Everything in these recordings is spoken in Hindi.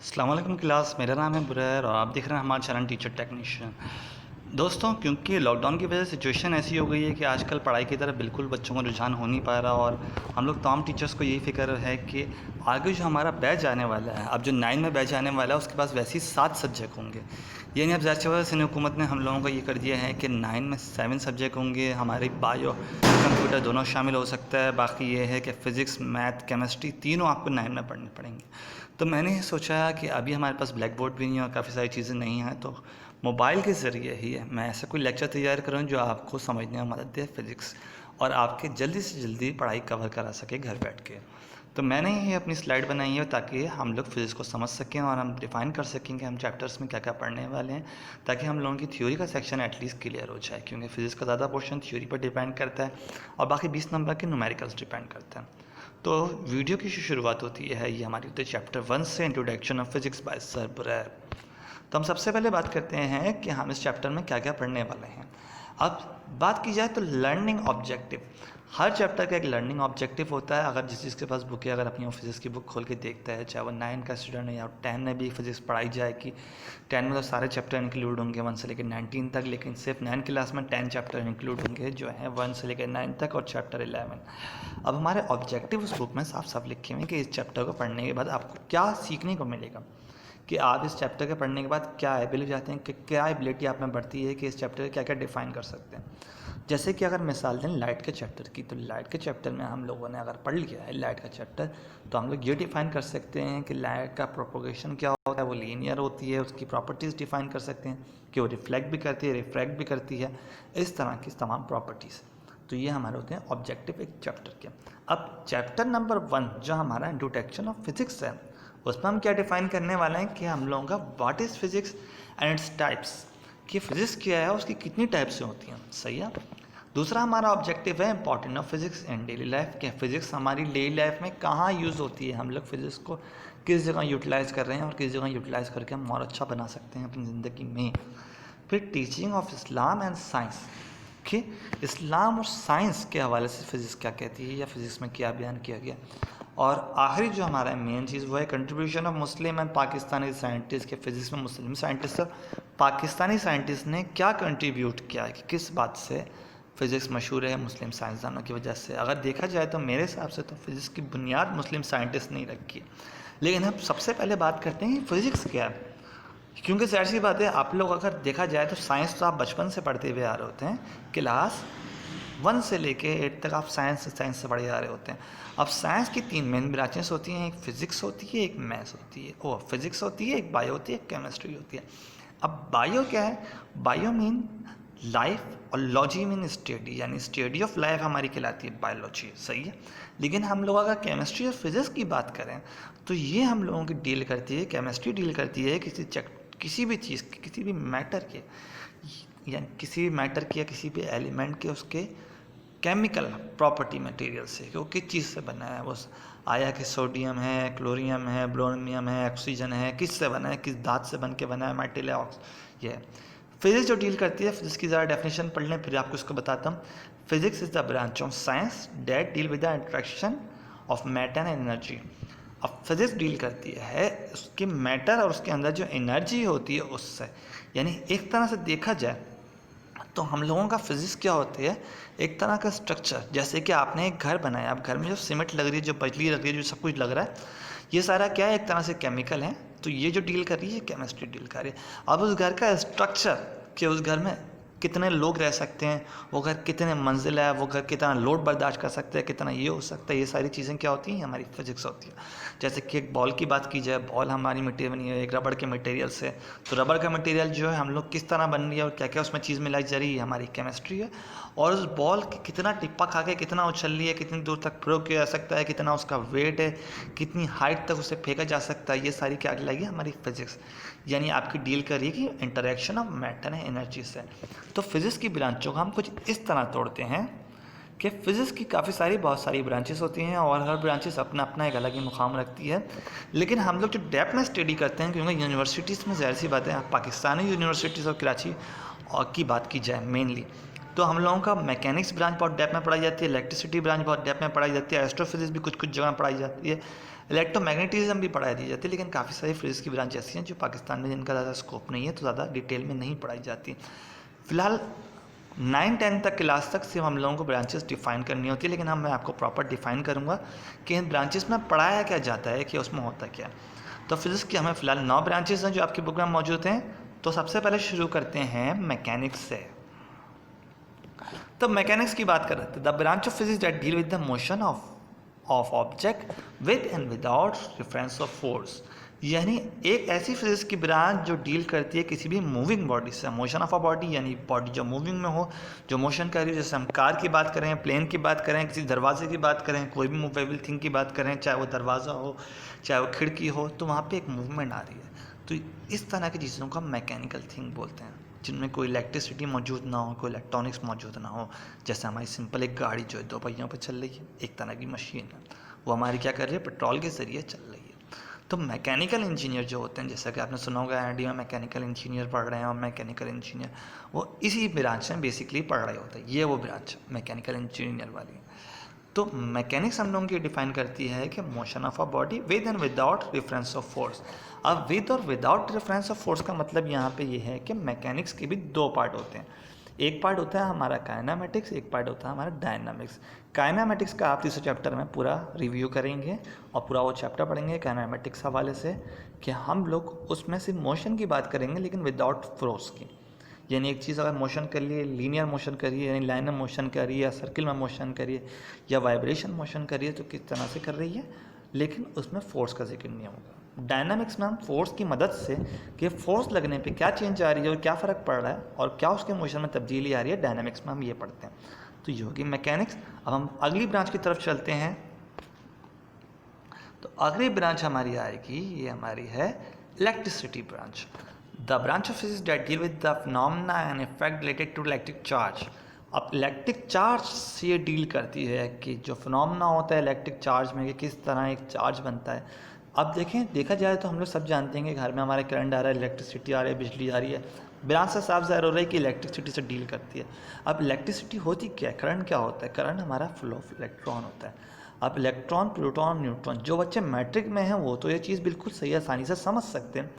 अस्सलाम वालेकुम क्लास, मेरा नाम है बुरैर और आप देख रहे हैं हमारा चैनल टीचर टेक्नीशियन। दोस्तों, क्योंकि लॉकडाउन की वजह से सिचुएशन ऐसी हो गई है कि आजकल पढ़ाई की तरफ बिल्कुल बच्चों का रुझान हो नहीं पा रहा और हम लोग तमाम टीचर्स को यही फ़िक्र है कि आगे जो हमारा बैच आने वाला है, अब जो 9 में बैच आने वाला है उसके पास वैसे ही 7 सब्जेक्ट होंगे। यानी अब ज़ाहिर सी बात है सिंध हुकूमत ने हम लोगों को ये कर दिया है कि 9 में 7 सब्जेक्ट होंगे, हमारी बायो कंप्यूटर दोनों शामिल हो सकता है। बाकी ये है कि फ़िज़िक्स, मैथ, केमिस्ट्री तीनों आपको 9 में पढ़ने पड़ेंगे। तो मैंने ये सोचा कि अभी हमारे पास ब्लैक बोर्ड भी नहीं है और काफ़ी सारी चीज़ें नहीं हैं, तो मोबाइल के ज़रिए ही मैं ऐसा कोई लेक्चर तैयार करूँ जो आपको समझने में मदद दे फ़िज़िक्स और आपके जल्दी से जल्दी पढ़ाई कवर करा सके घर बैठ के। तो मैंने ये अपनी स्लाइड बनाई है ताकि हम लोग फ़िज़िक्स को समझ सकें और हम डिफ़ाइन कर सकें कि हम चैप्टर्स में क्या क्या पढ़ने वाले हैं, ताकि हम लोगों की थ्योरी का सेक्शन एटलीस्ट क्लियर हो जाए, क्योंकि फ़िज़िक्स का ज़्यादा पोर्शन थ्योरी पर डिपेंड करता है और बाकी 20 नंबर के न्यूमेरिकल्स डिपेंड करते हैं। तो वीडियो की शुरुआत होती है, ये हमारी होती है चैप्टर 1 से, introduction of physics by sir बुरैर। तो हम सबसे पहले बात करते हैं कि हम इस चैप्टर में क्या क्या पढ़ने वाले हैं। अब बात की जाए तो लर्निंग ऑब्जेक्टिव, हर चैप्टर का एक लर्निंग ऑब्जेक्टिव होता है। अगर जिस जिसके पास बुक है, अगर अपनी फिजिक्स की बुक खोल के देखता है, चाहे वो 9 का स्टूडेंट है या 10 में भी फिजिक्स पढ़ाई जाएगी। 10 में तो सारे चैप्टर इंक्लूड होंगे 1 से लेकर 19 तक, लेकिन सिर्फ 9 क्लास में 10 चैप्टर इंक्लूड होंगे जो हैं 1 से लेकर 9 तक और चैप्टर 11। अब हमारे ऑब्जेक्टिव उस बुक में साफ साफ लिखे हुए हैं कि इस चैप्टर को पढ़ने के बाद आपको क्या सीखने को मिलेगा, कि आप इस चैप्टर के पढ़ने के बाद क्या एबिलिटी चाहते हैं, कि क्या एबिलिटी आप में बढ़ती है, कि इस चैप्टर क्या क्या डिफ़ाइन कर सकते हैं। जैसे कि अगर मिसाल दें लाइट के चैप्टर की, तो लाइट के चैप्टर में हम लोगों ने अगर पढ़ लिया है लाइट का चैप्टर, तो हम लोग ये डिफ़ाइन कर सकते हैं कि लाइट का प्रोपोगेशन क्या होता है, वो लीनियर होती है, उसकी प्रॉपर्टीज़ डिफ़ाइन कर सकते हैं कि वो रिफ्लेक्ट भी करती है, रिफ्रैक्ट भी करती है, इस तरह की तमाम प्रॉपर्टीज़। तो ये हमारे होते हैं ऑब्जेक्टिव एक चैप्टर के। अब चैप्टर नंबर 1 जो हमारा इंट्रोडक्शन ऑफ फिजिक्स है, उसमें हम क्या डिफ़ाइन करने वाले हैं कि हम लोगों का what is physics and its types, कि फिज़िक्स क्या है, उसकी कितनी टाइप्स से होती हैं। सही है। दूसरा हमारा ऑब्जेक्टिव है important of physics in daily life, कि फिज़िक्स हमारी डेली लाइफ में कहाँ यूज़ होती है, हम लोग फिज़िक्स को किस जगह यूटिलाइज़ कर रहे हैं और किस जगह यूटिलाइज़ करके हम और अच्छा बना सकते हैं अपनी ज़िंदगी में। फिर teaching of Islam and science, कि इस्लाम और साइंस के हवाले से फ़िज़िक्स क्या कहती है या फ़िज़िक्स में क्या बयान किया गया। और आखिरी जो हमारा मेन चीज़ वो है contribution of Muslim and Pakistani scientist, के फिज़िक्स में मुस्लिम साइंटिस्ट और पाकिस्तानी साइंटिस्ट ने क्या कंट्रीब्यूट किया है, कि किस बात से फ़िज़िक्स मशहूर है मुस्लिम साइंसदानों की वजह से। अगर देखा जाए तो मेरे हिसाब से तो फ़िज़िक्स की बुनियाद मुस्लिम साइंटिस्ट नहीं रखी है। लेकिन हम सबसे पहले बात करते हैं कि फ़िज़िक्स क्या है, क्योंकि ज़ाहिर सी बात है आप लोग अगर देखा जाए तो साइंस तो आप बचपन से पढ़ते हुए आ रहे होते हैं, क्लास 1 से लेके 8 तक आप साइंस से पढ़े आ रहे होते हैं। अब साइंस की 3 मेन ब्रांचेस होती हैं, एक फिज़िक्स होती है, एक मैथ्स होती है, ओ फिज़िक्स होती है, एक बायो होती है, एक केमिस्ट्री होती है। अब बायो क्या है, बायो मीन लाइफ और लॉजी मीन स्टडी, यानी स्टडी ऑफ लाइफ हमारी कहलाती है बायोलॉजी। सही है। लेकिन हम लोग अगर केमिस्ट्री और फिज़िक्स की बात करें तो ये हम लोगों की डील करती है, केमिस्ट्री डील करती है किसी भी चीज़ के, किसी भी मैटर के, यानी किसी भी मैटर के या किसी भी एलिमेंट के उसके केमिकल प्रॉपर्टी मटेरियल से, कि वो किस चीज़ से बना है, वो आया कि सोडियम है, क्लोरीनियम है, ब्रोमियम है, ऑक्सीजन है, किस से बना है, किस धात से बन के बना है, मेटल है, ये है। फिजिक्स जो डील करती है, फिजिक्स की ज़रा डेफिनेशन पढ़ लें फिर आपको इसको बताता हूँ। Physics is the branch of science that deal with the interaction of matter and energy. अब फिजिक्स डील करती है उसके मैटर और उसके अंदर जो एनर्जी होती है उससे, यानी एक तरह से देखा जाए तो हम लोगों का फिज़िक्स क्या होती है, एक तरह का स्ट्रक्चर। जैसे कि आपने एक घर बनाया, अब घर में जो सीमेंट लग रही है, जो बिजली लग रही है, जो सब कुछ लग रहा है, ये सारा क्या है, एक तरह से केमिकल है। तो ये जो डील कर रही है केमिस्ट्री डील कर रही है। अब उस घर का स्ट्रक्चर, कि उस घर में कितने लोग रह सकते हैं, वो घर कितने मंजिल है, वो घर कितना लोड बर्दाश्त कर सकते हैं, कितना ये हो सकता है, ये सारी चीज़ें क्या होती हैं, हमारी फिजिक्स होती है। जैसे कि एक बॉल की बात की जाए, बॉल हमारी मटेरियल बनी है एक रबड़ के मटेरियल से, तो रबड़ का मटेरियल जो है हम लोग किस तरह बन रही है और क्या क्या उसमें चीज़ मिलाई जा रही है, हमारी केमिस्ट्री है। और उस बॉल कितना टिप्पा खा के कितना उछल रही है, कितनी दूर तक प्रयोग किया जा सकता है, कितना उसका वेट है, कितनी हाइट तक उसे फेंका जा सकता है, ये सारी क्या कहलाएगी, हमारी फिजिक्स। यानी आपकी डील करेगी interaction of matter and energy से। तो फिज़िक्स की ब्रांचों को हम कुछ इस तरह तोड़ते हैं कि फ़िज़िक्स की बहुत सारी ब्रांचेस होती हैं और हर ब्रांचेस अपना अपना एक अलग ही मुकाम रखती है। लेकिन हम लोग जो डेप्थ में स्टडी करते हैं, क्योंकि यूनिवर्सिटीज़ में ज़ाहिर सी बात है, पाकिस्तानी यूनिवर्सिटीज़ और कराची और की बात की जाए मेनली, तो हम लोगों का मैकेनिक्स ब्रांच बहुत डेप्थ में पढ़ाई जाती है, इलेक्ट्रिसिटी ब्रांच बहुत डेप्थ में पढ़ाई जाती है, एस्ट्रोफिजिक्स भी कुछ कुछ जगह पढ़ाई जाती है, इलेक्ट्रोमैग्नेटिज्म भी पढ़ाई दी जाती है, लेकिन काफ़ी सारी फिजिक्स की ब्रांच ऐसी हैं जो पाकिस्तान में जिनका ज़्यादा स्कोप नहीं है, तो ज़्यादा डिटेल में नहीं पढ़ाई जाती। फिलहाल 9-10 तक क्लास तक सिर्फ हम लोगों को ब्रांचेस डिफाइन करनी होती है, लेकिन मैं आपको प्रॉपर डिफाइन करूँगा कि इन ब्रांचेस में पढ़ाया क्या जाता है, कि उसमें होता क्या है। तो फिजिक्स की हमें फिलहाल 9 ब्रांचेस हैं जो आपकी बुक में मौजूद हैं। तो सबसे पहले शुरू करते हैं मैकेनिक्स से। तो मैकेनिक्स की बात कर रहे थे, the branch of physics that deal with the motion of object with and without reference of force, यानी एक ऐसी फिजिक्स की ब्रांच जो डील करती है किसी भी मूविंग बॉडी से। मोशन ऑफ अ बॉडी यानी बॉडी जो मूविंग में हो, जो मोशन कर रही है, जैसे हम कार की बात करें, प्लेन की बात करें, किसी दरवाजे की बात करें, कोई भी मूवेबल थिंग की बात करें, चाहे वो दरवाज़ा हो चाहे वो खिड़की हो, तो वहाँ पे एक मूवमेंट आ रही है। तो इस तरह की चीज़ों को हम मैकेनिकल थिंग बोलते हैं, जिनमें कोई इलेक्ट्रिसिटी मौजूद ना हो, कोई इलेक्ट्रॉनिक्स मौजूद ना हो। जैसे हमारी सिंपल एक गाड़ी जो है 2 पहियों पर चल रही है, एक तरह की मशीन है, वो हमारी क्या कर रही है, पेट्रोल के ज़रिए चल रही है। तो मैकेनिकल इंजीनियर जो होते हैं, जैसा कि आपने सुना होगा एनडी में मैकेनिकल इंजीनियर पढ़ रहे हैं, और मैकेनिकल इंजीनियर वो इसी ब्रांच में बेसिकली पढ़ रहे होते हैं। ये वो ब्रांच मैकेनिकल इंजीनियर वाली है। तो मैकेनिक्स हम लोगों की डिफाइन करती है कि motion of a body with and without reference of force. अब विद और विदाउट रेफरेंस ऑफ फोर्स का मतलब यहाँ पे ये है कि मैकेनिक्स के भी 2 पार्ट होते हैं। एक पार्ट होता है हमारा काइनेमेटिक्स, एक पार्ट होता है हमारा डायनामिक्स। काइनेमेटिक्स का आप तीसरे चैप्टर में पूरा रिव्यू करेंगे और पूरा वो चैप्टर पढ़ेंगे काइनेमेटिक्स हवाले से, कि हम लोग उसमें सिर्फ मोशन की बात करेंगे लेकिन विदाउट फोर्स की। यानी एक चीज़ अगर मोशन कर लिए, लीनियर मोशन करिए यानी लाइनर मोशन करिए, या सर्किल में मोशन करिए, या वाइब्रेशन मोशन करिए, तो किस तरह से कर रही है, लेकिन उसमें फोर्स का जिक्र नहीं होगा। डायनामिक्स में हम फोर्स की मदद से कि फोर्स लगने पे क्या चेंज आ रही है और क्या फ़र्क पड़ रहा है और क्या उसके मोशन में तब्दीली आ रही है, डायनामिक्स में हम ये पढ़ते हैं। तो ये होगी मैकेनिक्स। अब हम अगली ब्रांच की तरफ चलते हैं। तो अगली ब्रांच हमारी आएगी, ये हमारी है electricity branch. The branch of physics that deal with the phenomena and effect related to electric charge. अब इलेक्ट्रिक चार्ज से ये डील करती है कि जो फिनोमेना होता है इलेक्ट्रिक चार्ज में, कि किस तरह एक चार्ज बनता है। अब देखा जाए तो हम लोग सब जानते हैं कि घर में हमारे करंट आ रहा है, इलेक्ट्रिसिटी आ रही है, बिजली आ रही है। ब्रांच से साफ ज़ाहिर हो रहा है कि इलेक्ट्रिसिटी से डील करती है। अब इलेक्ट्रिसिटी होती क्या है, करंट क्या होता है? करंट हमारा फ्लो ऑफ इलेक्ट्रॉन होता है। अब इलेक्ट्रॉन, प्रोटॉन, न्यूट्रॉन, जो बच्चे मैट्रिक में हैं वो तो ये चीज़ बिल्कुल सही आसानी से समझ सकते हैं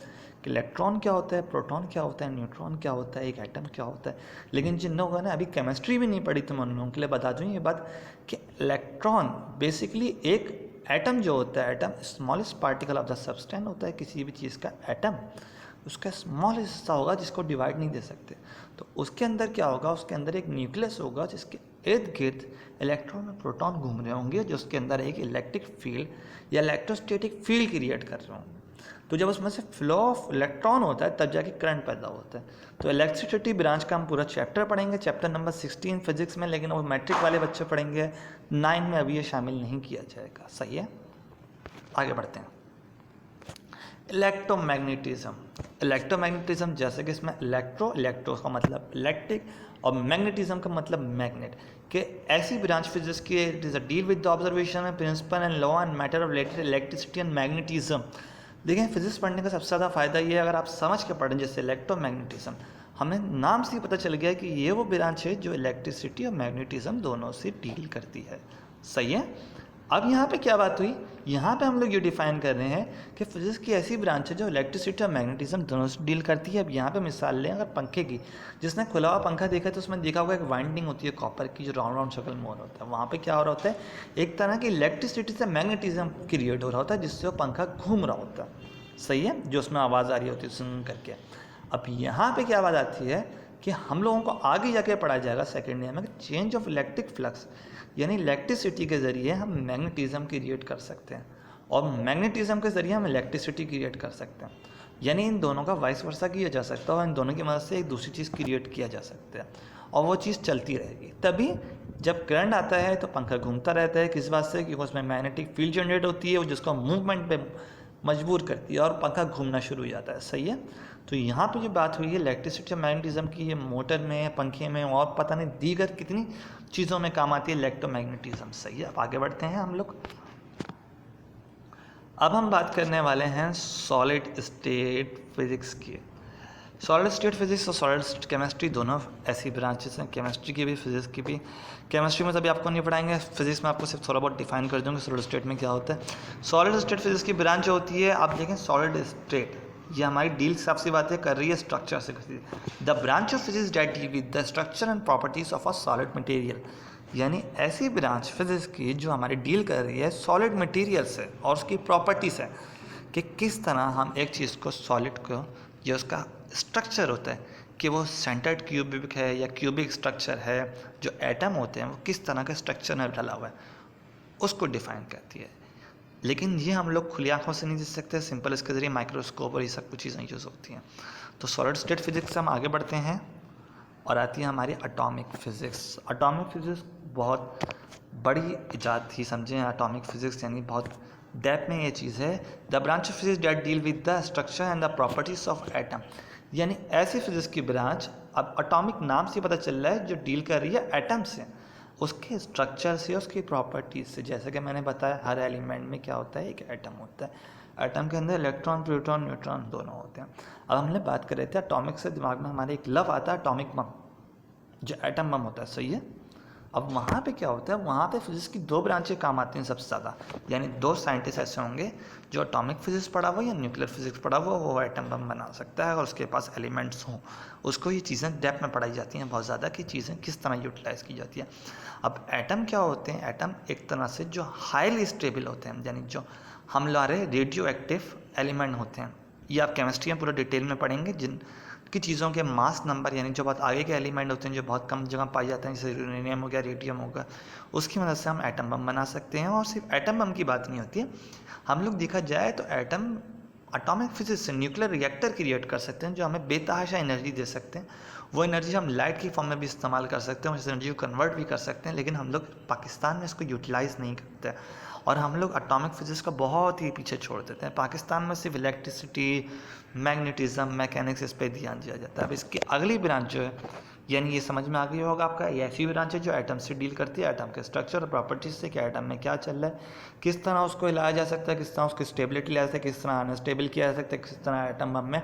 कि इलेक्ट्रॉन क्या होता है, प्रोटॉन क्या होता है, न्यूट्रॉन क्या होता है, एक एटम क्या होता है। लेकिन जिन लोगों ने अभी केमिस्ट्री भी नहीं पढ़ी, तो मैं उन लोगों के लिए बता दूँ ये बात कि इलेक्ट्रॉन बेसिकली एक एटम जो होता है, atom smallest particle of the substance होता है किसी भी चीज़ का। एटम उसका स्मॉल हिस्सा होगा जिसको डिवाइड नहीं दे सकते। तो उसके अंदर क्या होगा, उसके अंदर एक न्यूक्लियस होगा जिसके इर्द गिर्द इलेक्ट्रॉन और प्रोटॉन घूम रहे होंगे, जो उसके अंदर एक इलेक्ट्रिक फील्ड या इलेक्ट्रोस्टैटिक फील्ड क्रिएट कर रहे होंगे। तो जब उसमें से फ्लो ऑफ इलेक्ट्रॉन होता है तब जाके करंट पैदा होता है। तो इलेक्ट्रिसिटी ब्रांच का हम पूरा चैप्टर पढ़ेंगे, चैप्टर नंबर 16 फिजिक्स में, लेकिन वो मैट्रिक वाले बच्चे पढ़ेंगे, 9 में अभी ये शामिल नहीं किया जाएगा। सही है, आगे बढ़ते हैं। इलेक्ट्रोमैग्नेटिज्म। इलेक्ट्रोमैग्नेटिज्म जैसे कि इसमें इलेक्ट्रो का मतलब इलेक्ट्रिक और मैग्नेटिज्म का मतलब मैग्नेट, कि ऐसी ब्रांच फिजिक्स की is a deal with the observation and principle and law and matter of related electricity and magnetism. देखिए फिजिक्स पढ़ने का सबसे ज़्यादा फ़ायदा ये है, अगर आप समझ के पढ़ें जैसे इलेक्ट्रोमैग्नेटिज्म, हमें नाम से ही पता चल गया कि ये वो ब्रांच है जो इलेक्ट्रिसिटी और मैग्नेटिज्म दोनों से डील करती है। सही है। अब यहाँ पे क्या बात हुई, यहाँ पे हम लोग ये डिफाइन कर रहे हैं कि फिजिक्स की ऐसी ब्रांच है जो इलेक्ट्रिसिटी और मैग्नेटिज्म दोनों से डील करती है। अब यहाँ पे मिसाल लें अगर पंखे की, जिसने खुला हुआ पंखा देखा है तो उसमें देखा होगा एक वाइंडिंग होती है कॉपर की, जो राउंड राउंड शक्ल में हो रहा होता है। वहाँ पे क्या हो रहा होता है, एक तरह की इलेक्ट्रिसिटी से मैग्नेटिज्म क्रिएट हो रहा होता है, जिससे वो पंखा घूम रहा होता है। सही है, जो उसमें आवाज़ आ रही होती है सुन करके। अब यहाँ पे क्या बात आती है कि हम लोगों को आगे जाके पढ़ाया जाएगा सेकेंड ईयर में, चेंज ऑफ इलेक्ट्रिक फ्लक्स, यानी इलेक्ट्रिसिटी के ज़रिए हम मैग्नेटिज्म क्रिएट कर सकते हैं और मैग्नेटिज्म के ज़रिए हम इलेक्ट्रिसिटी क्रिएट कर सकते हैं। यानी इन दोनों का वाइस वर्सा किया जा सकता है और इन दोनों की मदद से एक दूसरी चीज़ क्रिएट किया जा सकता है और वो चीज़ चलती रहेगी। तभी जब करंट आता है तो पंखा घूमता रहता है, किस बात से, क्योंकि उसमें मैग्नेटिक फील्ड जनरेट होती है जिसको मूवमेंट पे मजबूर करती है और पंखा घूमना शुरू हो जाता है। सही है। तो यहाँ पे जो बात हुई है इलेक्ट्रिसिटी और मैग्नेटिज्म की, ये मोटर में, पंखे में और पता नहीं दीगर कितनी चीज़ों में काम आती है इलेक्ट्रोमैग्नेटिज्म। सही है। अब आगे बढ़ते हैं हम लोग। अब हम बात करने वाले हैं सॉलिड स्टेट फिजिक्स की। सॉलिड स्टेट फिजिक्स और सॉलिड स्टेट केमिस्ट्री दोनों ऐसी ब्रांचेस हैं, केमिस्ट्री की भी फिजिक्स की भी। केमिस्ट्री में तभी आपको नहीं पढ़ाएंगे, फिजिक्स में आपको सिर्फ थोड़ा बहुत डिफाइन कर दूंगे सॉलिड स्टेट में क्या होता है। सॉलिड स्टेट फिजिक्स की ब्रांच होती है, आप देखें सॉलिड स्टेट, ये हमारी डील हिसाब से बातें कर रही है स्ट्रक्चर से। The branch of physics that deal with the structure and properties of a solid material, यानी ऐसी ब्रांच फिजिक्स की जो हमारी डील कर रही है सॉलिड मटेरियल से और उसकी प्रॉपर्टीज है कि किस तरह हम एक चीज़ को सॉलिड को, जो उसका स्ट्रक्चर होता है कि वो सेंटर्ड क्यूबिक है या क्यूबिक स्ट्रक्चर है, जो एटम होते हैं वो किस तरह के स्ट्रक्चर में डाला हुआ है, उसको डिफाइन करती है। लेकिन ये हम लोग खुली आंखों से नहीं देख सकते, सिंपल इसके ज़रिए माइक्रोस्कोप और ये सब कुछ चीज़ें यूज़ होती हैं। तो सॉलिड स्टेट फिजिक्स से हम आगे बढ़ते हैं और आती है हमारी एटॉमिक फिजिक्स। एटॉमिक फिजिक्स बहुत बड़ी इजाद थी, समझें। एटॉमिक फिजिक्स यानी बहुत डेप्थ में ये चीज़ है। The branch of physics that deal with the structure and the properties of atom, यानी ऐसी फिजिक्स की ब्रांच, अब एटॉमिक नाम से पता चल रहा है, जो डील कर रही है एटम से, उसके स्ट्रक्चर से, उसकी प्रॉपर्टीज से। जैसे कि मैंने बताया हर एलिमेंट में क्या होता है, एक एटम होता है। एटम के अंदर इलेक्ट्रॉन, प्रोटॉन, न्यूट्रॉन दोनों होते हैं। अब हमने बात कर रहे थे एटॉमिक से, दिमाग में हमारे एक लव आता है एटॉमिक बम, जो एटम बम होता है, सही है। अब वहाँ पे क्या होता है, वहाँ पे फिजिक्स की दो ब्रांचें काम आती हैं सबसे ज़्यादा, यानी दो साइंटिस्ट ऐसे होंगे जो एटॉमिक फिजिक्स पढ़ा हुआ या न्यूक्लियर फिजिक्स पढ़ा हुआ, वो एटम बम बना सकता है और उसके पास एलिमेंट्स हों। उसको ये चीज़ें डेप्थ में पढ़ाई जाती हैं बहुत ज़्यादा, कि चीज़ें किस तरह यूटिलाइज़ की जाती है। अब एटम क्या होते हैं, एटम एक तरह से जो हाईली स्टेबल होते हैं, यानी जो हमारे रेडियो एक्टिव एलिमेंट होते हैं। ये आप केमिस्ट्री में पूरा डिटेल में पढ़ेंगे, जिन की चीज़ों के मास नंबर, यानी जो बहुत आगे के एलिमेंट होते हैं जो बहुत कम जगह पाए जाते हैं, जैसे यूरेनियम हो गया, रेडियम होगा, उसकी मदद से हम एटम बम बना सकते हैं। और सिर्फ एटम बम की बात नहीं होती है, हम लोग देखा जाए तो एटम एटॉमिक फिजिक्स से न्यूक्लियर रिएक्टर क्रिएट कर सकते हैं, जो हमें बेतहाशा एनर्जी दे सकते हैं। वो एनर्जी हम लाइट की फॉर्म में भी इस्तेमाल कर सकते हैं, उस एनर्जी को कन्वर्ट भी कर सकते हैं, लेकिन हम लोग पाकिस्तान में इसको यूटिलाइज़ नहीं करते और हम लोग एटॉमिक फिजिक्स का बहुत ही पीछे छोड़ देते हैं। पाकिस्तान में सिर्फ इलेक्ट्रिसिटी, मैग्नेटिज्म, मैकेनिक्स, इस पर ध्यान दिया जाता है। अब इसकी अगली ब्रांच जो है, यानी ये समझ में आ गई होगा आपका, ये ऐसी ब्रांच है जो एटम से डील करती है, एटम के स्ट्रक्चर और प्रॉपर्टीज से, कि एटम में क्या चल रहा है, किस तरह उसको हिलाया जा सकता है, किस तरह उसकी स्टेबिलिटी लाया जा सकता है, किस तरह अनस्टेबल किया जा सकता है, किस तरह एटम बम में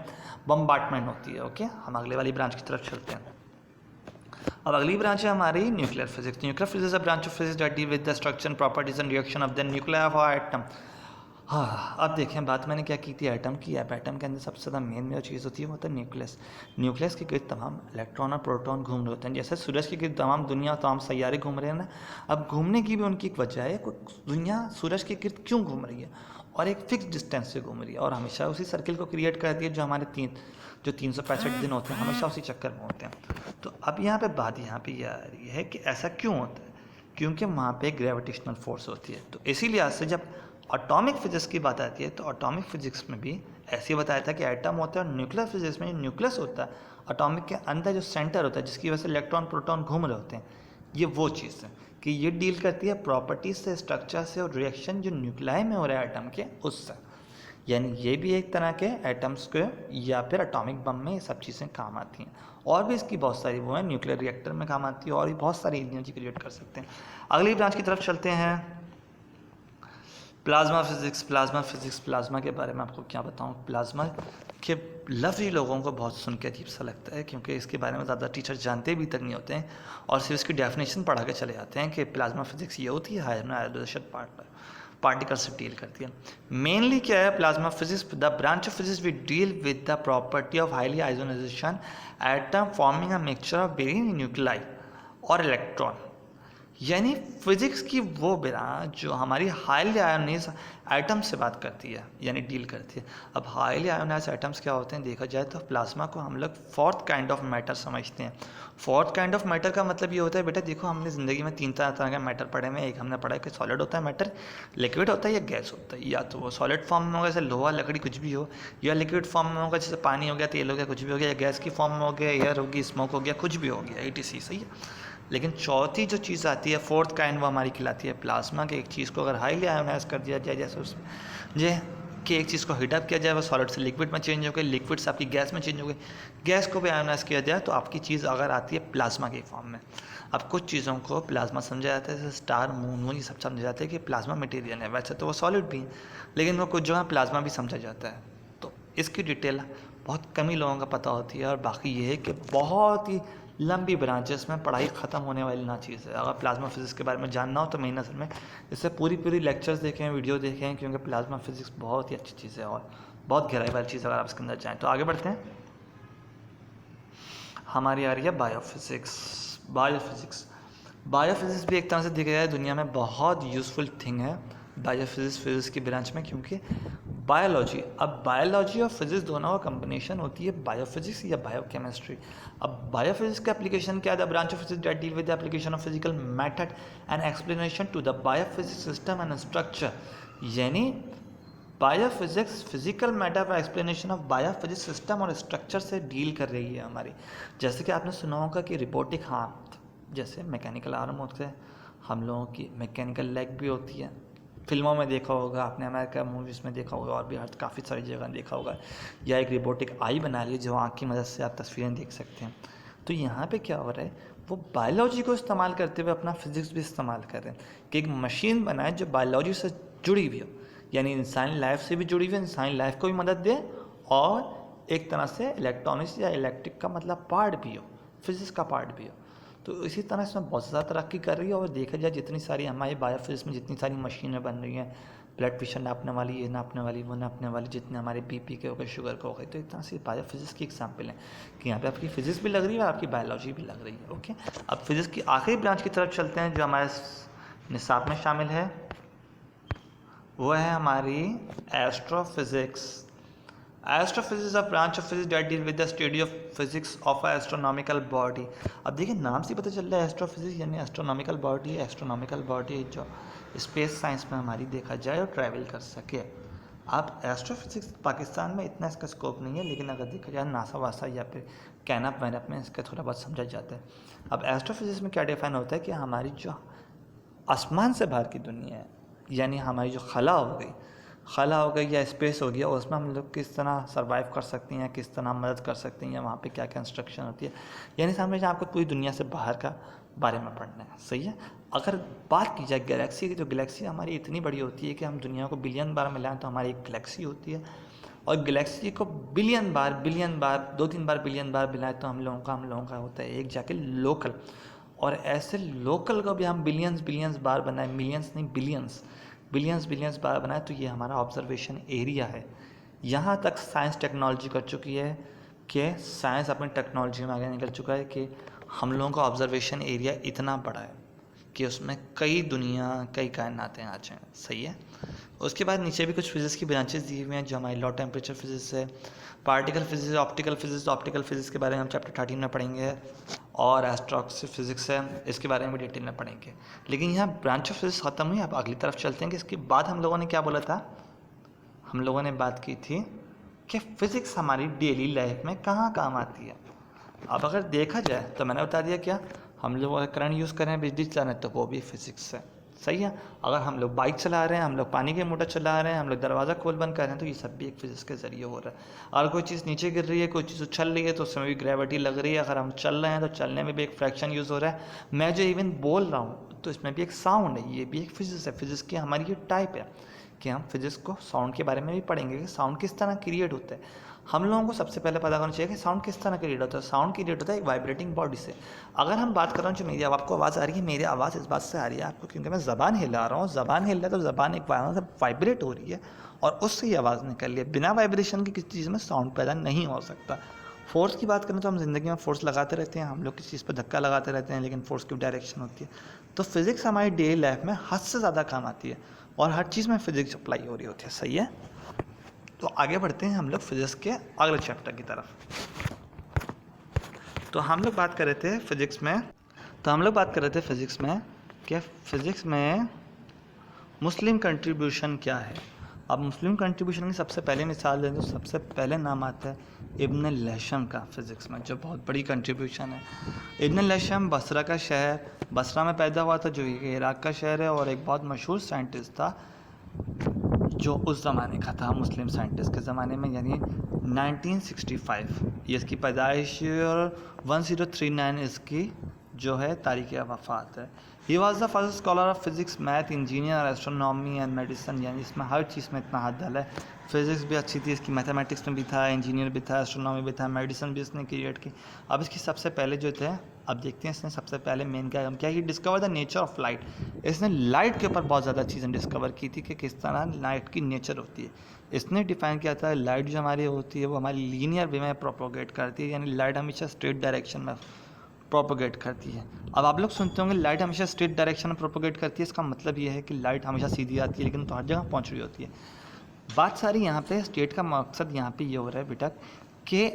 बम्बार्टमेंट होती है। ओके, हम अगले वाली ब्रांच की तरफ चलते हैं। अब अगली ब्रांच है हमारी nuclear physics. Nuclear physics a branch of physics that deal with the structure and properties and reaction of the nuclear of atom. हाँ, अब देखें बात मैंने क्या की थी एटम की। अब एटम के अंदर सबसे ज़्यादा मेन जो चीज़ होती है वो होता है न्यूक्लियस। न्यूक्लियस के गिर्द तमाम इलेक्ट्रॉन और प्रोटॉन घूम रहे होते हैं, जैसे सूरज के गिर्द तमाम दुनिया, तमाम सैयारे घूम रहे हैं ना। अब घूमने की भी उनकी एक वजह है, दुनिया सूरज के गिर्द क्यों घूम रही है, और एक फिक्स डिस्टेंस से घूम रही है, और हमेशा उसी सर्किल को क्रिएट करती है, जो हमारे 365 दिन होते हैं, हमेशा उसी चक्कर में होते हैं। तो अब यहाँ पे बात यहाँ पे यह आ रही है कि ऐसा क्यों होता है, क्योंकि वहाँ पे ग्रेविटेशनल फोर्स होती है। तो इसी लिहाज से जब एटॉमिक फिजिक्स की बात आती है, तो एटॉमिक फिजिक्स में भी ऐसे ही बताया था कि एटम होता है, और न्यूक्लियर फिजिक्स में न्यूक्लियस होता है, एटॉमिक के अंदर जो सेंटर होता है, जिसकी वजह से इलेक्ट्रॉन प्रोटॉन घूम रहे होते हैं। ये वो चीज़ है कि ये डील करती है प्रॉपर्टीज से, स्ट्रक्चर से, और रिएक्शन जो न्यूक्लियाई में हो रहा है एटम के, उससे। यानी ये भी एक तरह के एटम्स के या फिर एटॉमिक बम में ये सब चीज़ें काम आती हैं। और भी इसकी बहुत सारी वो है, न्यूक्लियर रिएक्टर में काम आती है, और भी बहुत सारी एनर्जी क्रिएट कर सकते हैं। अगली ब्रांच की तरफ चलते हैं, प्लाज्मा फिजिक्स। प्लाज्मा के बारे में आपको क्या बताऊं। प्लाज्मा के लफ्ज़ ही लोगों को बहुत सुन के अजीब सा लगता है, क्योंकि इसके बारे में ज़्यादा टीचर जानते भी तक नहीं होते हैं, और सिर्फ इसकी डेफिनेशन पढ़ा के चले जाते हैं कि प्लाज्मा फिजिक्स ये होती है, हाइड्रोजन पार्टिकल से डील करती है। मेनली क्या है plasma physics, the branch of physics we deal with the property of highly ionisation atom forming a mixture of very nuclei और इलेक्ट्रॉन। यानी फिजिक्स की वो ब्रांच जो हमारी हाईली आयोनाइज एटम से बात करती है, यानी डील करती है। अब हाईली आयोनाइज एटम्स क्या होते हैं, देखा जाए तो प्लाज्मा को हम लोग फोर्थ काइंड ऑफ मैटर समझते हैं। फोर्थ काइंड ऑफ मैटर का मतलब ये होता है, बेटा देखो हमने ज़िंदगी में 3 तरह के मैटर पढ़े हैं। एक हमने पढ़ा है कि सॉलिड होता है मैटर, लिक्विड होता है या गैस होता है। या तो वो सॉलिड फॉर्म में होगा, जैसे लोहा, लकड़ी, कुछ भी हो, या लिक्विड फॉर्म में होगा, जैसे पानी हो गया, तेल हो गया, कुछ भी हो गया, या गैस की फॉर्म में हो गया, एयर होगी, स्मोक हो गया, कुछ भी हो गया, ETC, सही है। लेकिन चौथी जो चीज़ आती है, फोर्थ काइंड, वो हमारी खिलाती है प्लाज्मा के। एक चीज़ को अगर हाईली आयोनाइज कर दिया जाए, जैसे उसमें जे कि एक चीज़ को हीटअप किया जाए, वो सॉलिड से लिक्विड में चेंज हो गई, लिक्विड से आपकी गैस में चेंज हो गई, गैस को भी आयोनाइज किया जाए, तो आपकी चीज़ अगर आती है प्लाज्मा के फॉर्म में। अब कुछ चीज़ों को प्लाज्मा समझा जाता है, जैसे स्टार, मून, ये सब समझा जाता है कि प्लाज्मा मटेरियल है। वैसे तो वो सॉलिड भी है, लेकिन वो कुछ जो है प्लाज्मा भी समझा जाता है। तो इसकी डिटेल बहुत कम ही लोगों का पता होती है। और बाकी ये है कि बहुत ही लंबी ब्रांचेस में पढ़ाई ख़त्म होने वाली ना चीज़ है। अगर प्लाज्मा फिज़िक्स के बारे में जानना हो तो मेरी नज़र में इससे पूरी लेक्चर्स देखें, वीडियो देखें, क्योंकि प्लाज्मा फिज़िक्स बहुत ही अच्छी चीज़ है और बहुत गहराई वाली चीज़। अगर आप इसके अंदर जाएँ तो आगे बढ़ते हैं। हमारी आ रही है बायोफिज़िक्स भी एक तरह से देखा जाए दुनिया में बहुत यूज़फुल थिंग है फिज़िक्स की ब्रांच में, क्योंकि बायोलॉजी और फिज़िक्स दोनों का कम्बिनेशन होती है बायोफिज़िक्स या बायोकेमिस्ट्री। अब बायोफिज़िक्स का एप्लीकेशन क्या है? The branch of physics that deal with the application of physical method and explanation to the biophysics system and structure. यानी बायोफिज़िक्स फिजिकल मैटर और एक्सप्लेनेशन ऑफ बायोफिज़िक्स सिस्टम और स्ट्रक्चर से डील कर रही है हमारी। जैसे कि आपने सुना होगा कि रोबोटिक हाथ, जैसे मैकेनिकल आर्म होते हैं, हम लोगों की मैकेनिकल लेग भी होती है। फिल्मों में देखा होगा आपने, अमेरिका मूवीज़ में देखा होगा, और भी हर काफ़ी सारी जगह देखा होगा। या एक रोबोटिक आई बना ली जो आँख की मदद से आप तस्वीरें देख सकते हैं। तो यहाँ पे क्या हो रहा है, वो बायोलॉजी को इस्तेमाल करते हुए अपना फिज़िक्स भी इस्तेमाल कर रहे हैं कि एक मशीन बनाए जो बायोलॉजी से जुड़ी हुई हो, यानी इंसानी लाइफ से भी जुड़ी हुई है, इंसानी लाइफ को भी मदद दे और एक तरह से इलेक्ट्रॉनिक्स या इलेक्ट्रिक का मतलब पार्ट भी हो, फिज़िक्स का पार्ट भी हो। तो इसी तरह इसमें बहुत ज़्यादा तरक्की कर रही है। और देखा जाए जितनी सारी हमारी बायोफिज़िक्स में जितनी सारी मशीनें बन रही हैं, ब्लड प्रेशर नापने वाली, ये नापने वाली, वो नापने वाली, जितने हमारे बीपी के हो गए, शुगर के हो गए, तो एक तरह से बायोफिज़िक्स की एग्जाम्पल है कि यहाँ पे आपकी फिज़िक्स भी लग रही है और आपकी बायोलॉजी भी लग रही है। ओके, अब फिज़िक्स की आखिरी ब्रांच की तरफ चलते हैं जो हमारे निसाब में शामिल है, वो है हमारी astrophysics. Astrophysics a branch of physics that deal with the study of physics of astronomical body. अब देखिए नाम से पता चल रहा है एस्ट्रोफिज़िक्स यानी एस्ट्रोनॉमिकल बॉडी। एस्ट्रोनॉमिकल बॉडी जो स्पेस साइंस में हमारी देखा जाए और ट्रैवल कर सके। अब एस्ट्रोफिज़िक्स पाकिस्तान में इतना इसका स्कोप नहीं है, लेकिन अगर देखा जाए नासा वासा या फिर कैनअप वैनअप में इसका थोड़ा बहुत समझा जाता है। अब एस्ट्रोफिज़िक्स में क्या डिफाइन होता है कि हमारी जो आसमान से बाहर की दुनिया है, यानी हमारी जो खला हो गई या स्पेस हो गया, उसमें हम लोग किस तरह सर्वाइव कर सकते हैं, किस तरह मदद कर सकते हैं, या वहाँ पे क्या क्या इंस्ट्रक्शन होती है, यानी सामने आपको पूरी दुनिया से बाहर का बारे में पढ़ना है। सही है। अगर बात की जाए गैलेक्सी की, तो गैलेक्सी हमारी इतनी बड़ी होती है कि हम दुनिया को बिलियन बार मिलाएं तो हमारी एक गैलेक्सी होती है, और गैलेक्सी को बिलियन बार 2-3 बार बिलियन बार मिलाएं तो हम लोगों का होता है एक जाके लोकल। और ऐसे लोकल को भी हम बिलियंस बार बनाए, मिलियंस नहीं बिलियंस बार बनाए, तो ये हमारा ऑब्जर्वेशन एरिया है। यहाँ तक साइंस टेक्नोलॉजी कर चुकी है कि साइंस अपनी टेक्नोलॉजी में आगे निकल चुका है कि हम लोगों का ऑब्जर्वेशन एरिया इतना बड़ा है कि उसमें कई कायनातें आ जाएँ। सही है। उसके बाद नीचे भी कुछ फिज़िक्स की ब्रांचेस दी हुई हैं जो हमारी लो टेम्परेचर फिज़िक्स है, पार्टिकल फिज़िक्स, ऑप्टिकल फिज़िक्स के बारे में हम चैप्टर 13 में पढ़ेंगे, और एस्ट्रोफिज़िक्स है, इसके बारे में भी डिटेल में पढ़ेंगे। लेकिन यहाँ ब्रांच ऑफ फिज़िक्स ख़त्म हुई। अब अगली तरफ चलते हैं कि इसके बाद हम लोगों ने क्या बोला था। हम लोगों ने बात की थी कि फ़िज़िक्स हमारी डेली लाइफ में कहाँ काम आती है। अब अगर देखा जाए तो मैंने बता दिया क्या, हम लोग अगर करंट यूज़ कर रहे हैं, बिजली चला रहे हैं, तो वो भी फिज़िक्स है। सही है। अगर हम लोग बाइक चला रहे हैं, हम लोग पानी की मोटर चला रहे हैं, हम लोग दरवाज़ा खोल बंद कर रहे हैं, तो ये सब भी एक फिज़िक्स के ज़रिए हो रहा है। अगर कोई चीज़ नीचे गिर रही है, कोई चीज़ उछल रही है, तो उसमें भी ग्रेविटी लग रही है। अगर हम चल रहे हैं तो चलने में भी एक फ्रैक्शन यूज़ हो रहा है। मैं जो इवन बोल रहा हूँ तो इसमें भी एक साउंड है, ये भी एक फिज़िक्स है। फिज़िक्स की हमारी ये टाइप है कि हम फिज़िक्स को साउंड के बारे में भी पढ़ेंगे कि साउंड किस तरह क्रिएट होता है। हम लोगों को सबसे पहले पता करना चाहिए कि साउंड किस तरह क्रिएट होता है। साउंड क्रिएट होता है एक वाइब्रेटिंग बॉडी से। अगर हम बात कर रहे हैं जो मेरी आपको आवाज़ आ रही है, मेरी आवाज़ इस बात से आ रही है आपको क्योंकि मैं ज़बान हिला रहा हूँ। ज़बान हिल रहा है तो ज़बान एक वाइब्रेट हो रही है और उससे ही आवाज़ निकल रही है। बिना वाइब्रेशन की किसी चीज़ में साउंड पैदा नहीं हो सकता। फोर्स की बात करें तो हम ज़िंदगी में फोर्स लगाते रहते हैं, हम लोग किसी चीज़ पर धक्का लगाते रहते हैं, लेकिन फोर्स की डायरेक्शन होती है। तो फिज़िक्स हमारी डेली लाइफ में हद से ज़्यादा काम आती है और हर चीज़ में फिज़िक्स अप्लाई हो रही होती है। सही है। तो आगे बढ़ते हैं हम लोग फिज़िक्स के अगले चैप्टर की तरफ। तो हम लोग बात कर रहे थे फिज़िक्स में कि फ़िज़िक्स में मुस्लिम कंट्रीब्यूशन क्या है। अब मुस्लिम कंट्रीब्यूशन की सबसे पहले मिसाल दें तो सबसे पहले नाम आता है इब्न लहशम का फिज़िक्स में, जो बहुत बड़ी कंट्रीब्यूशन है। इब्न लहशम बसरा में पैदा हुआ था, जो कि इराक़ का शहर है, और एक बहुत मशहूर साइंटिस्ट था जो उस ज़माने का था, मुस्लिम साइंटिस्ट के ज़माने में, यानी 1965 ये इसकी पैदाइश और 1039 इसकी जो है तारीख़ वफ़ात है। He was the first scholar of physics, math, engineer, astronomy and medicine, यानी इसमें हर चीज़ में इतना हाथ डाला है। फिज़िक्स भी अच्छी थी इसकी, मैथमेटिक्स में भी था, इंजीनियर भी था, एस्ट्रोनॉमी भी था, मेडिसिन भी इसने क्रिएट की। अब इसकी सबसे पहले जो थे, अब देखते हैं इसने सबसे पहले मेन क्या he discover the nature of light. इसने लाइट के ऊपर बहुत ज़्यादा चीज़ें डिस्कवर की थी कि किस तरह लाइट की नेचर होती है। इसने डिफाइन किया था लाइट जो हमारी होती है वो हमारी लीनियर वे में प्रोपोगेट करती है, यानी लाइट हमेशा स्ट्रेट डायरेक्शन में प्रोपोगेट करती है। अब आप लोग सुनते होंगे लाइट हमेशा स्ट्रेट डायरेक्शन में प्रोपोगेट करती है, इसका मतलब ये है कि लाइट हमेशा सीधी आती है लेकिन तो हर जगह पहुंच रही होती है। बात सारी यहाँ पे स्ट्रेट का मकसद यहाँ पे ये हो रहा है बेटा कि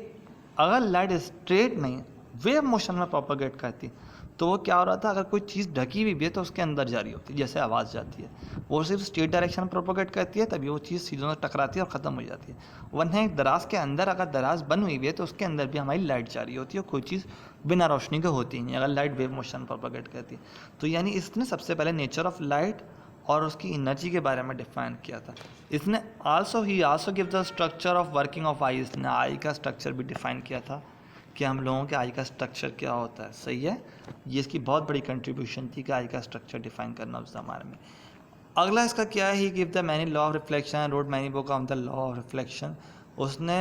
अगर लाइट स्ट्रेट नहीं वेव मोशन में प्रोपोगेट करती तो वो क्या हो रहा था, अगर कोई चीज़ ढकी हुई भी है तो उसके अंदर जा रही होती है, जैसे आवाज़ जाती है, वो सिर्फ स्ट्रेट डायरेक्शन में प्रोपोगेट करती है तभी वो चीज़ सीधों से टकराती है और ख़त्म हो जाती है। वरना एक दराज के अंदर अगर दराज बन हुई भी है तो उसके अंदर भी हमारी लाइट जा रही होती है, कोई चीज़ बिना रोशनी के होती नहीं अगर लाइट वेव मोशन प्रोपोगेट करती है। तो यानी इसने सबसे पहले नेचर ऑफ लाइट और उसकी एनर्जी के बारे में डिफाइन किया था। इसने ही also give the structure of working of eye, इसने आई का स्ट्रक्चर भी डिफाइन किया था कि हम लोगों के आई का स्ट्रक्चर क्या होता है। सही है, ये इसकी बहुत बड़ी कंट्रीब्यूशन थी कि आई का स्ट्रक्चर डिफाइन करना उस ज़माने में। अगला इसका क्या है, he give the many law of reflection, wrote many book of the law of reflection. उसने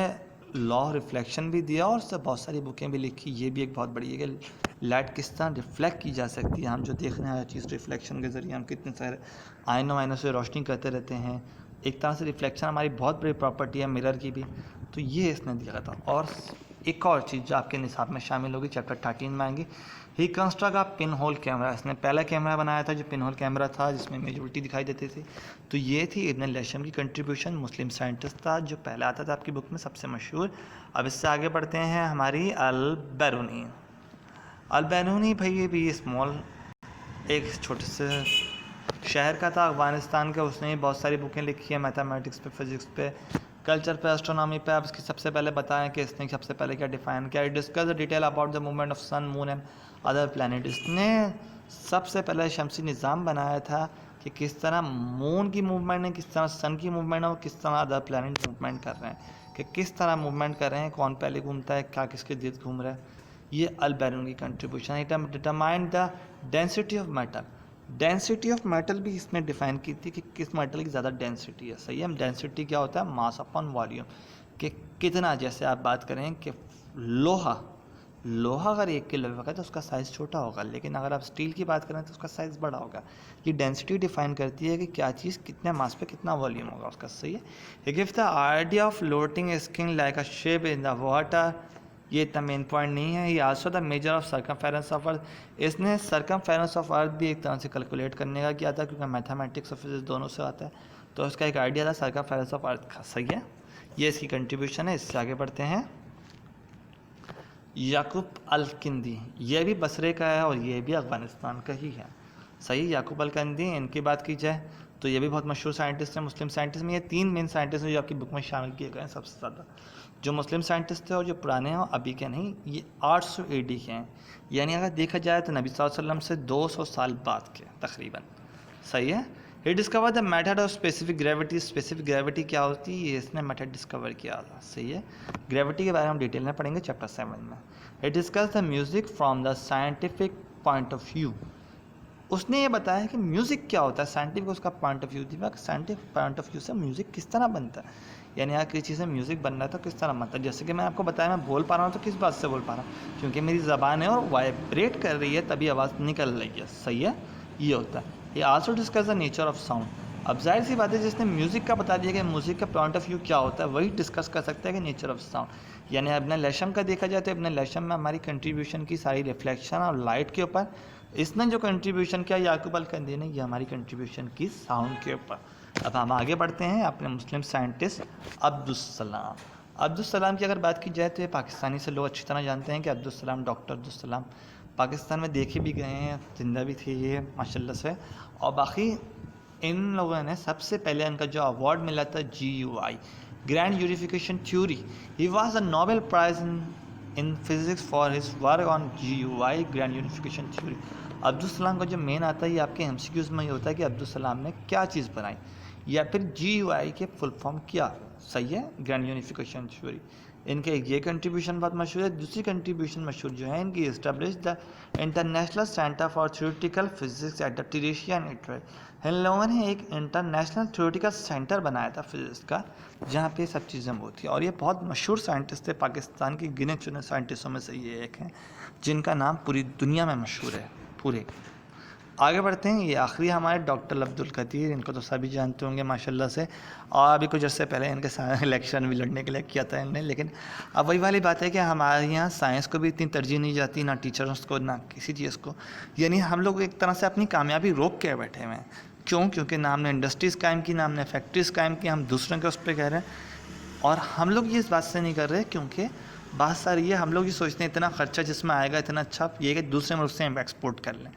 लॉ ऑफ रिफ्लेक्शन भी दिया और उससे बहुत सारी बुकें भी लिखी। ये भी एक बहुत बड़ी है कि लाइट किस तरह रिफ्लेक्ट की जा सकती है। हम जो देख रहे हैं हर चीज़ रिफ्लेक्शन के ज़रिए हम कितने सारे आयनों से रोशनी करते रहते हैं। एक तरह से रिफ्लेक्शन हमारी बहुत बड़ी प्रॉपर्टी है मिरर की भी, तो ये इसने दिया था। और एक और चीज़ जो आपके निसाब में शामिल होगी चैप्टर 13 में आएंगी, he construct a pinhole camera. इसने पहला कैमरा बनाया था जो पिन होल कैमरा था जिसमें इमेज उल्टी दिखाई देती थी। तो ये थी इब्न लैशम की कंट्रीब्यूशन, मुस्लिम साइंटिस्ट था जो पहले आता था आपकी बुक में सबसे मशहूर। अब इससे आगे बढ़ते हैं हमारी अल-बैरूनी। अल-बैरूनी भाई ये भी स्मॉल एक छोटे से शहर का था अफ़गानिस्तान का। उसने बहुत सारी बुकें लिखी हैं मैथमेटिक्स पे, फिज़िक्स पे, कल्चर पे, एस्ट्रोनॉमी पे। आप इसकी सबसे पहले बताएं कि इसने सबसे पहले क्या डिफाइन किया। Discuss the detail about the movement of sun, moon and other planet. इसने सबसे पहले शमसी निज़ाम बनाया था कि किस तरह मून की मूवमेंट है, किस तरह सन की मूवमेंट है और किस तरह अदर प्लैनेट मूवमेंट कर रहे हैं, कि किस तरह मूवमेंट कर रहे हैं, कौन पहले घूमता है, क्या किसके इर्द घूम रहा है। ये अल-बैरूनी की कंट्रीब्यूशन है। Determine the density of metal. Density of metal भी इसने डिफाइन की थी कि किस मेटल की ज़्यादा डेंसिटी है। सही है, डेंसिटी क्या होता है, मास अपॉन वॉल्यूम, कि कितना, जैसे आप बात करें कि लोहा अगर 1 किलो होगा तो उसका साइज़ छोटा होगा, लेकिन अगर आप स्टील की बात करें तो उसका साइज़ बड़ा होगा। ये डेंसिटी डिफाइन करती है कि क्या चीज़ कितने मास पे कितना वॉल्यूम होगा उसका। सही है। ये give the idea of floating skin like a ship in the water. ये इतना मेन पॉइंट नहीं है। ये also the measure of circumference of earth. इसने सर्कमफेरेंस ऑफ अर्थ भी एक तरह से कैलकुलेट करने का किया था क्योंकि मैथमेटिक्स और फिजिक्स दोनों से आता है, तो उसका एक आइडिया था सर्कमफेरेंस ऑफ अर्थ का। सही है, ये इसकी कंट्रीब्यूशन है। इससे आगे बढ़ते हैं। याकूब अल-किंदी, ये भी बसरे का है और ये भी अफ़गानिस्तान का ही है। सही, याकूब अल-किंदी, इनकी बात की जाए तो ये भी बहुत मशहूर साइंटिस्ट हैं मुस्लिम साइंटिस्ट में। ये 3 मेन साइंटिस्ट हैं जो आपकी बुक में शामिल किए गए हैं सबसे ज़्यादा, जो मुस्लिम साइंटिस्ट थे और जो पुराने हैं अभी के नहीं। ये 800 AD के हैं, यानी अगर देखा जाए तो नबी सल्लल्लाहु अलैहि वसल्लम से 200 साल बाद के तकरीबन। सही है। He discover the method of specific gravity. Specific gravity क्या होती है, ये इसने मेथड डिस्कवर किया था। सही है, ग्रेविटी के बारे में हम डिटेल में पढ़ेंगे चैप्टर 7 में। He discuss the music from the scientific point of view. उसने ये बताया कि म्यूज़िक क्या होता है, साइंटिफिक उसका पॉइंट ऑफ व्यू थी, साइंटिफिक पॉइंट ऑफ व्यू से म्यूज़िक किस तरह बनता है, यानी अगर किसी चीज़ से म्यूज़िक बन रहा है तो किस तरह बनता है। जैसे कि मैं आपको बताया मैं बोल पा रहा हूँ तो किस बात से बोल पा रहा हूँ, क्योंकि मेरी ज़बान है और वाइब्रेट कर रही है तभी आवाज़ निकल रही है। सही है, ये होता है। ये also discuss the nature of sound. अब जाहिर सी बात है जिसने म्यूज़िक का बता दिया कि म्यूज़िक का पॉइंट ऑफ व्यू क्या होता है, वही डिस्कस कर सकता है कि नेचर ऑफ साउंड। यानी इब्न लैशम का देखा जाए तो इब्न लैशम में हमारी कंट्रीब्यूशन की सारी रिफ्लेक्शन और लाइट के ऊपर, इसने जो कंट्रीब्यूशन किया याकूब अल-किंदी ने, ये हमारी कंट्रीब्यूशन की साउंड के ऊपर। अब हम आगे बढ़ते हैं अपने मुस्लिम साइंटिस्ट अब्दुस्सलाम। अब्दुस्सलाम की अगर बात की जाए तो ये पाकिस्तानी से लोग अच्छी तरह जानते हैं कि अब्दुस्सलाम, डॉक्टर अब्दुस्सलाम पाकिस्तान में देखे भी गए हैं, जिंदा भी थे ये माशाल्लाह से। और बाकी इन लोगों ने सबसे पहले इनका जो अवार्ड मिला था GUI, grand unification theory. He was a Nobel prize in physics for his work on GUI, grand unification theory. Abdus Salam का जो मेन आता है ये आपके MCQs में ही होता है कि अब्दुस्सलाम ने क्या चीज़ बनाई या फिर GUI के फुल फॉर्म क्या। सही है, ग्रैंड यूनिफिकेशन थ्योरी। इनके ये कंट्रीब्यूशन बहुत मशहूर है। दूसरी कंट्रीब्यूशन मशहूर जो है इनकी, establish the international centre for theoretical physics at the टिरेशियन इटली। इन लोगों ने एक इंटरनेशनल थ्योरेटिकल सेंटर बनाया था फिजिक्स का, जहाँ पे सब चीज़ें होती हैं। और ये बहुत मशहूर साइंटिस्ट थे, पाकिस्तान के गिने चुने साइंटिस्टों में से ये एक हैं, जिनका नाम पूरी दुनिया में मशहूर है पूरे। आगे बढ़ते हैं। ये आखिरी हमारे डॉक्टर अब्दुल कदीर, इनको तो सभी जानते होंगे माशाल्लाह से, और अभी कुछ अर्से पहले इनके साथ इलेक्शन भी लड़ने के लिए किया था इन्होंने। लेकिन अब वही वाली बात है कि हमारे यहाँ साइंस को भी इतनी तरजीह नहीं जाती, ना टीचर्स को, ना किसी चीज़ को। यानी हम लोग एक तरह से अपनी कामयाबी रोक के बैठे हुए हैं। क्यों? क्योंकि ना हमने इंडस्ट्रीज़ कायम की, ना हमने फैक्ट्रीज़ कायम की, हम दूसरों के उस पर कह रहे हैं। और हम लोग ये इस बात से नहीं कर रहे क्योंकि बात सारी ये, हम लोग ये सोचते हैं इतना खर्चा जिसमें आएगा इतना अच्छा ये कि दूसरे मुल्क से हम एक्सपोर्ट कर लें।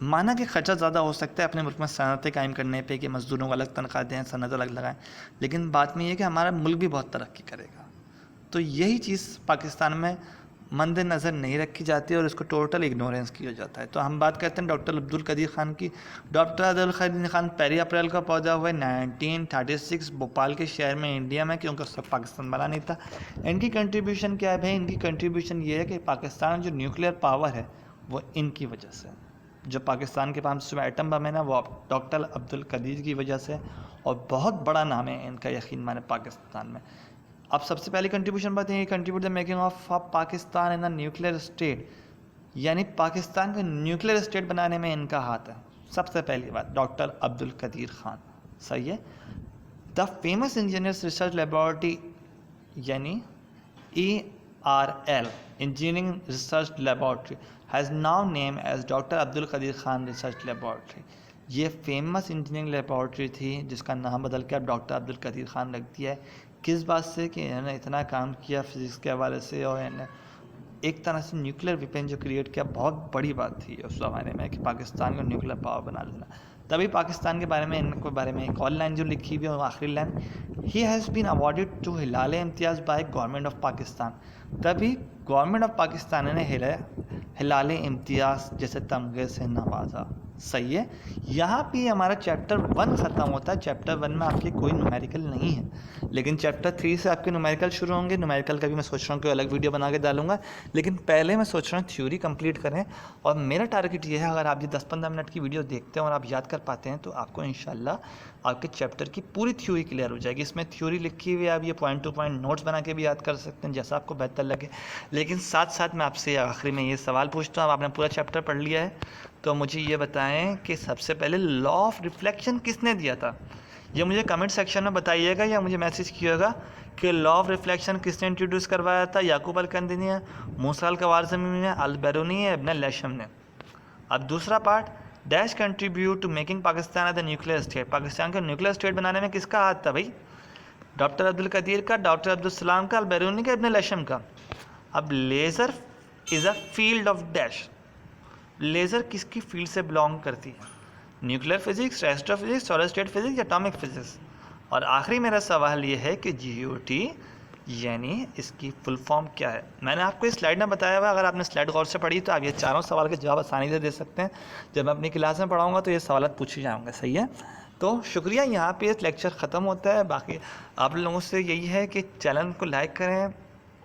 माना कि खर्चा ज़्यादा हो सकता है अपने मुल्क में सनतें कायम करने पे, कि मज़दूरों को अलग तनख्वाह दें, सनत अलग लगाएं, लेकिन बात में ये है कि हमारा मुल्क भी बहुत तरक्की करेगा। तो यही चीज़ पाकिस्तान में मद्देनज़र नहीं रखी जाती और इसको टोटल इग्नोरेंस किया जाता है। तो हम बात करते हैं डॉक्टर अब्दुल कदीर ख़ान की। डॉक्टर अब्दुल कदीर ख़ान 1 अप्रैल का पैदा हुए 1936 भोपाल के शहर में, इंडिया में, क्योंकि उस वक्त पाकिस्तान बना नहीं था। इनकी कंट्रीब्यूशन क्या है भाई? इनकी कंट्रीब्यूशन ये है कि पाकिस्तान जो न्यूक्लियर पावर है वो इनकी वजह से, जो पाकिस्तान के पास जो एटम बम है ना, वो डॉक्टर अब्दुल कदीर की वजह से, और बहुत बड़ा नाम है इनका, यकीन माने पाकिस्तान में। अब सबसे पहली कंट्रीब्यूशन बात है, contribute the making of Pakistan in a nuclear state, यानी पाकिस्तान को न्यूक्लियर स्टेट बनाने में इनका हाथ है। सबसे पहली बात डॉक्टर अब्दुल कदीर ख़ान, सही है। The famous engineers research laboratory, यानी ERL, engineering research laboratory, has now name as doctor Abdul Qadeer Khan research laboratory. ये फेमस इंजीनियरिंग लेबॉर्ट्री थी जिसका नाम बदल के अब डॉक्टर अब्दुल कदीर ख़ान रख दिया है। किस बात से? कि इन्होंने इतना काम किया फिज़िक्स के हवाले से, और इन्होंने एक तरह से न्यूक्लियर वेपन जो क्रिएट किया, बहुत बड़ी बात थी उस ज़माने में कि पाकिस्तान को न्यूक्लियर पावर बना लेना। तभी पाकिस्तान के बारे में, इनके बारे में एक और लाइन जो लिखी हुई है, आखिरी line, he has been awarded to Hilal Imtiaz by government of Pakistan. तभी गवर्नमेंट ऑफ पाकिस्तान ने हिलाल इम्तियाज़ जैसे तमगे से नवाजा। सही है। यहाँ पे हमारा चैप्टर 1 ख़त्म होता है। चैप्टर 1 में आपके कोई न्यूमेरिकल नहीं है, लेकिन चैप्टर 3 से आपके न्यूमेरिकल शुरू होंगे। न्यूमेरिकल का भी मैं सोच रहा हूँ कि अलग वीडियो बना के डालूंगा, लेकिन पहले मैं सोच रहा हूँ थ्योरी कंप्लीट करें। और मेरा टारगेट ये है, अगर आप ये 10-15 मिनट की वीडियो देखते हैं और आप याद कर पाते हैं, तो आपको इंशाल्लाह आपके चैप्टर की पूरी थ्योरी क्लियर हो जाएगी। इसमें थ्योरी लिखी हुई है, आप ये पॉइंट टू पॉइंट नोट्स बना के भी याद कर सकते हैं, जैसा आपको बेहतर लगे। लेकिन साथ साथ मैं आपसे आखिरी में ये सवाल पूछता हूँ, आपने पूरा चैप्टर पढ़ लिया है, तो मुझे ये बताएं कि सबसे पहले लॉ ऑफ रिफ्लेक्शन किसने दिया था? ये मुझे कमेंट सेक्शन में बताइएगा या मुझे मैसेज कीजिएगा कि लॉ ऑफ रिफ्लेक्शन किसने इंट्रोड्यूस करवाया था? याकूब अल-कंदिनी है, मूसा अल-ख्वारिज़मी ने, अल-बिरूनी है, इब्न लैशम ने। अब दूसरा part, dash contribute to making Pakistan as the nuclear state. Pakistan को न्यूक्लियर स्टेट बनाने में किसका हाथ था भाई? डॉक्टर अब्दुल कदीर का, डॉक्टर अब्दुल सलाम का, अल-बिरूनी का, इब्न लैशम का। अब laser is a field of dash. Laser किसकी फील्ड से बिलोंग करती है? Nuclear physics, astrophysics, solid state physics या एटॉमिक फिजिक्स? और आखिरी मेरा सवाल ये है कि GOT यानी इसकी फुल फॉर्म क्या है? मैंने आपको इस स्लाइड में बताया हुआ, अगर आपने स्लाइड गौर से पढ़ी तो आप ये चारों सवाल के जवाब आसानी से दे सकते हैं। जब मैं अपनी क्लास में पढ़ाऊँगा तो ये सवाल पूछे जाएंगे। सही है। तो शुक्रिया, यहाँ पे इस लेक्चर ख़त्म होता है। बाकी आप लोगों से यही है कि चैनल को लाइक करें,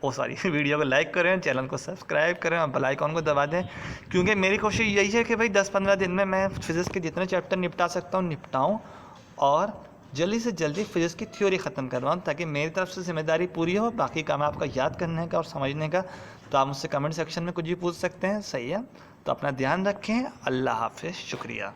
वीडियो को लाइक करें, चैनल को सब्सक्राइब करें और बेल आइकॉन को दबा दें, क्योंकि मेरी कोशिश यही है कि भाई 10-15 दिन में मैं फिज़िक्स के जितने चैप्टर निपटा सकता हूँ निपटाऊँ, और जल्दी से जल्दी फिज़िक्स की थ्योरी ख़त्म करवाऊँ, ताकि मेरी तरफ से जिम्मेदारी पूरी हो। बाकी काम आपका याद करने का और समझने का, तो आप मुझसे कमेंट सेक्शन में कुछ भी पूछ सकते हैं। सही है। तो अपना ध्यान रखें। अल्लाह हाफ़िज़। शुक्रिया।